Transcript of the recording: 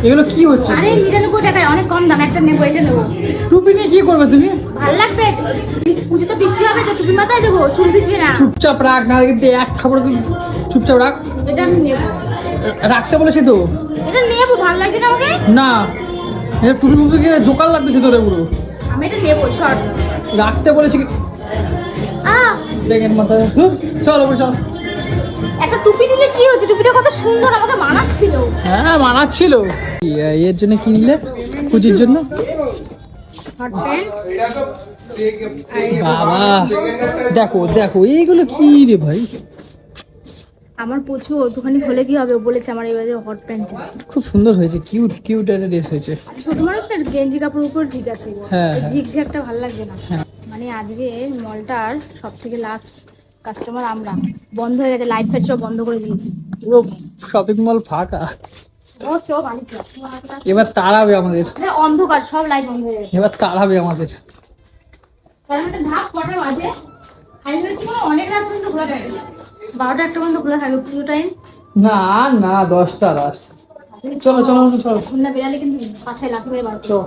এগুলো কি হচ্ছে? আরে 99 টাকায় অনেক কম দাম, একটা নেবো, এটা নেবো। টুপি নিয়ে কি করবে তুমি? ভালো লাগবে, পুজোতে বৃষ্টি হবে তো টুপি মাথায় দেবো, চুল ভিজবে না। চুপচাপ রাখ, না কিন্তু এক খাবার চুপচাপ রাখ। এটা আমি নেবো, রাখতে বলেছি তো। এটা নেবো, ভালো লাগছে না আমাকে? না, এটা টুপি মুপি কিনে জোকার লাগতেছে তোরে পুরো। আমি এটা নেবো, শর্ট রাখতে বলেছি কি? দেখেন মাথায় চল ওপরে চল। একটা টুপি নিলে কি হচ্ছে, টুপিটা কত সুন্দর, আমাকে মানাচ্ছিল। হ্যাঁ মানাচ্ছিল। এর জন্য কি নিলে? পুজোর জন্য হট প্যান্ট। বাবা দেখো দেখো এইগুলো কি রে ভাই? আমার প্রচুর একটুখানি হলে কি হবে, ও বলেছে আমার এবারে হট প্যান্ট চাই। খুব সুন্দর হয়েছে, কিউট কিউট একটা ড্রেস হয়েছে। ছোট মানুষ না, গেঞ্জি কাপড় উপর ঠিক আছে, হ্যাঁ, ঝিক ঝিকটা ভালো লাগবে না। হ্যাঁ। মানে আজকে মলটার সব থেকে লাস্ট কাস্টমার আমরা, বন্ধ হয়ে গেছে, লাইট ফাইট সব বন্ধ করে দিয়েছি। পুরো শপিং মল ফাঁকা। ও চো বাড়ি চো, এবার তাড়াবে আমাদের, অন্ধকার, সব লাইট বন্ধ হয়ে গেছে। এবার তাড়াবে আমাদের। তার মানে ঢাক কটা বাজে, খাই হয়েছে মানে অনেক রাত পর্যন্ত খোলা থাকে, 12টা 1টা পর্যন্ত খোলা থাকে পুজো টাইম। না না 10টা রাত। চলো চলো চলো খুলনা বেরালে কিন্তু পাছায় লাথি মেরে বার করবো। চলো।